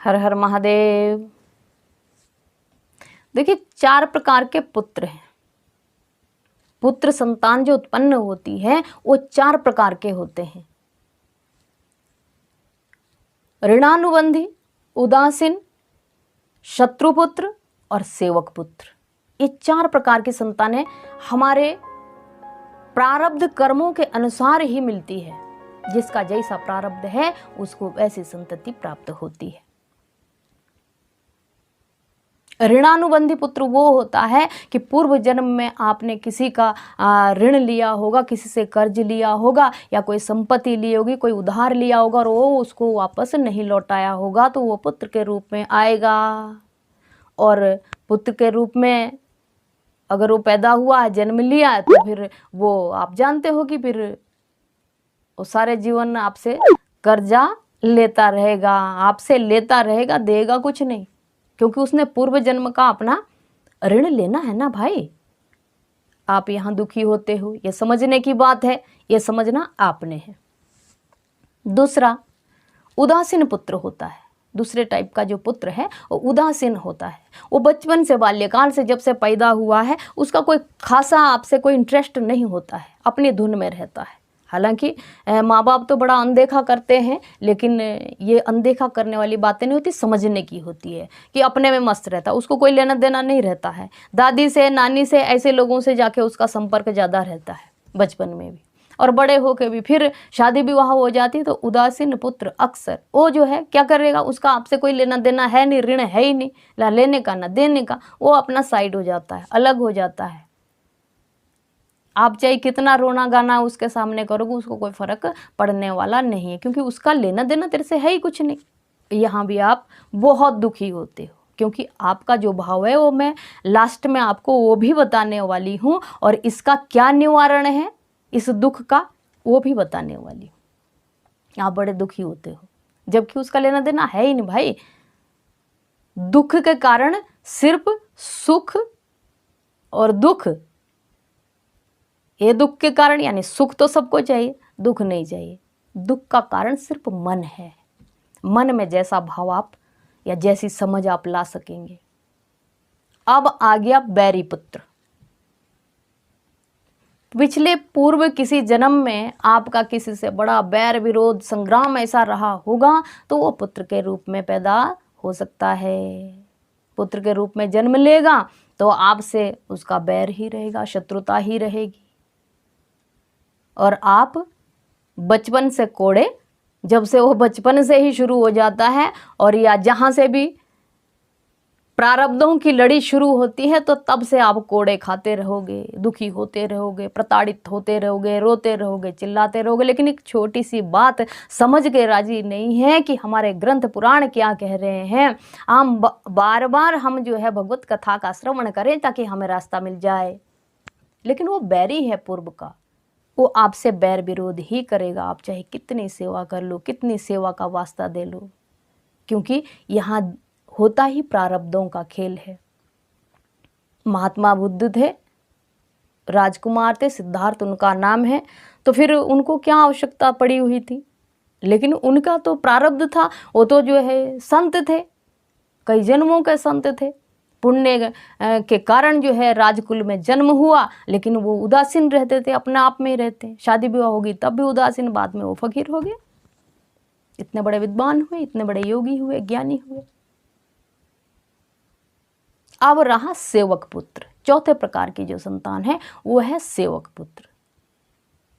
हर हर महादेव। देखिए, 4 प्रकार के पुत्र हैं। पुत्र संतान जो उत्पन्न होती है वो 4 प्रकार के होते हैं। ऋणानुबंधी, उदासीन, शत्रुपुत्र और सेवक पुत्र। ये 4 प्रकार की संतानें हमारे प्रारब्ध कर्मों के अनुसार ही मिलती है। जिसका जैसा प्रारब्ध है उसको वैसी संतति प्राप्त होती है। ऋणानुबंधी पुत्र वो होता है कि पूर्व जन्म में आपने किसी का ऋण लिया होगा, किसी से कर्ज लिया होगा या कोई संपत्ति ली होगी, कोई उधार लिया होगा और वो उसको वापस नहीं लौटाया होगा, तो वो पुत्र के रूप में आएगा। और पुत्र के रूप में अगर वो पैदा हुआ, जन्म लिया, तो फिर वो आप जानते हो कि फिर वो सारे जीवन आपसे कर्जा लेता रहेगा, आपसे लेता रहेगा, देगा कुछ नहीं, क्योंकि उसने पूर्व जन्म का अपना ऋण लेना है ना भाई। आप यहाँ दुखी होते हो, ये समझने की बात है, ये समझना आपने है। दूसरा, उदासीन पुत्र होता है। दूसरे टाइप का जो पुत्र है वो उदासीन होता है। वो बचपन से, बाल्यकाल से, जब से पैदा हुआ है, उसका कोई खासा आपसे कोई इंटरेस्ट नहीं होता है, अपनी धुन में रहता है। हालांकि माँ बाप तो बड़ा अनदेखा करते हैं, लेकिन ये अनदेखा करने वाली बातें नहीं होती, समझने की होती है कि अपने में मस्त रहता है, उसको कोई लेना देना नहीं रहता है। दादी से, नानी से, ऐसे लोगों से जाके उसका संपर्क ज़्यादा रहता है बचपन में भी, और बड़े होके भी। फिर शादी विवाह हो जाती है तो उदासीन पुत्र अक्सर वो जो है क्या करेगा, उसका आपसे कोई लेना देना है नहीं, ऋण है ही नहीं, ना लेने का ना देने का, वो अपना साइड हो जाता है, अलग हो जाता है। आप चाहे कितना रोना गाना उसके सामने करोगे, उसको कोई फर्क पड़ने वाला नहीं है, क्योंकि उसका लेना देना तेरे से है ही कुछ नहीं। यहाँ भी आप बहुत दुखी होते हो, क्योंकि आपका जो भाव है वो मैं लास्ट में आपको वो भी बताने वाली हूँ, और इसका क्या निवारण है इस दुख का वो भी बताने वाली हूँ। आप बड़े दुखी होते हो, जबकि उसका लेना देना है ही नहीं भाई। दुख के कारण सिर्फ सुख और दुख, ये दुख के कारण, यानी सुख तो सबको चाहिए, दुख नहीं चाहिए। दुख का कारण सिर्फ मन है। मन में जैसा भाव आप या जैसी समझ आप ला सकेंगे। अब आ गया बैरी पुत्र। पिछले पूर्व किसी जन्म में आपका किसी से बड़ा बैर विरोध संग्राम ऐसा रहा होगा, तो वो पुत्र के रूप में पैदा हो सकता है। पुत्र के रूप में जन्म लेगा तो आपसे उसका बैर ही रहेगा, शत्रुता ही रहेगी। और आप बचपन से कोड़े, जब से वो बचपन से ही शुरू हो जाता है, और या जहाँ से भी प्रारब्धों की लड़ी शुरू होती है, तो तब से आप कोड़े खाते रहोगे, दुखी होते रहोगे, प्रताड़ित होते रहोगे, रोते रहोगे, चिल्लाते रहोगे। लेकिन एक छोटी सी बात समझ के राजी नहीं है कि हमारे ग्रंथ पुराण क्या कह रहे हैं। हम बार बार हम जो है भगवत कथा का श्रवण करें ताकि हमें रास्ता मिल जाए, लेकिन वो बैरी है पूर्व का, वो आपसे बैर विरोध ही करेगा। आप चाहे कितनी सेवा कर लो, कितनी सेवा का वास्ता दे लो, क्योंकि यहाँ होता ही प्रारब्धों का खेल है। महात्मा बुद्ध थे, राजकुमार थे, सिद्धार्थ उनका नाम है, तो फिर उनको क्या आवश्यकता पड़ी हुई थी, लेकिन उनका तो प्रारब्ध था। वो तो जो है संत थे, कई जन्मों के संत थे, पुण्य के कारण जो है राजकुल में जन्म हुआ, लेकिन वो उदासीन रहते थे, अपने आप में ही रहते। शादी विवाह होगी तब भी उदासीन, बाद में वो फकीर हो गए। इतने बड़े विद्वान हुए, इतने बड़े योगी हुए, ज्ञानी हुए। अब रहा सेवक पुत्र। चौथे प्रकार की जो संतान है वो है सेवक पुत्र।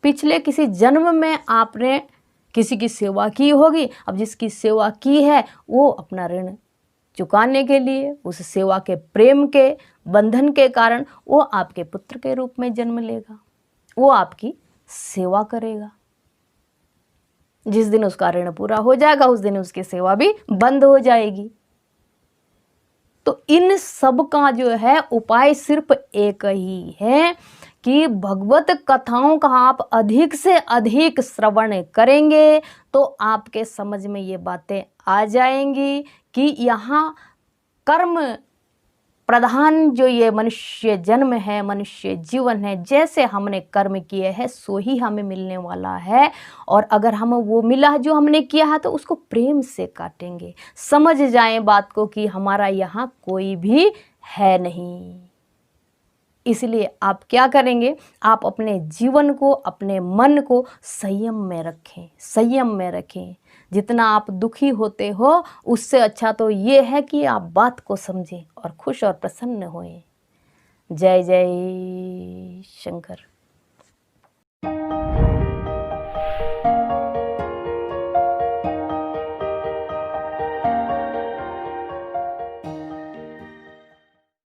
पिछले किसी जन्म में आपने किसी की सेवा की होगी, अब जिसकी सेवा की है वो अपना ऋण चुकाने के लिए, उस सेवा के प्रेम के बंधन के कारण वो आपके पुत्र के रूप में जन्म लेगा, वो आपकी सेवा करेगा। जिस दिन उसका ऋण पूरा हो जाएगा उस दिन उसकी सेवा भी बंद हो जाएगी। तो इन सब का जो है उपाय सिर्फ एक ही है कि भगवत कथाओं का आप अधिक से अधिक श्रवण करेंगे तो आपके समझ में ये बातें आ जाएंगी कि यहाँ कर्म प्रधान जो ये मनुष्य जन्म है, मनुष्य जीवन है, जैसे हमने कर्म किए हैं सो ही हमें मिलने वाला है। और अगर हम वो मिला है जो हमने किया है तो उसको प्रेम से काटेंगे, समझ जाएं बात को कि हमारा यहाँ कोई भी है नहीं। इसलिए आप क्या करेंगे, आप अपने जीवन को, अपने मन को संयम में रखें, संयम में रखें। जितना आप दुखी होते हो उससे अच्छा तो ये है कि आप बात को समझें और खुश और प्रसन्न होएं। जय जय शंकर।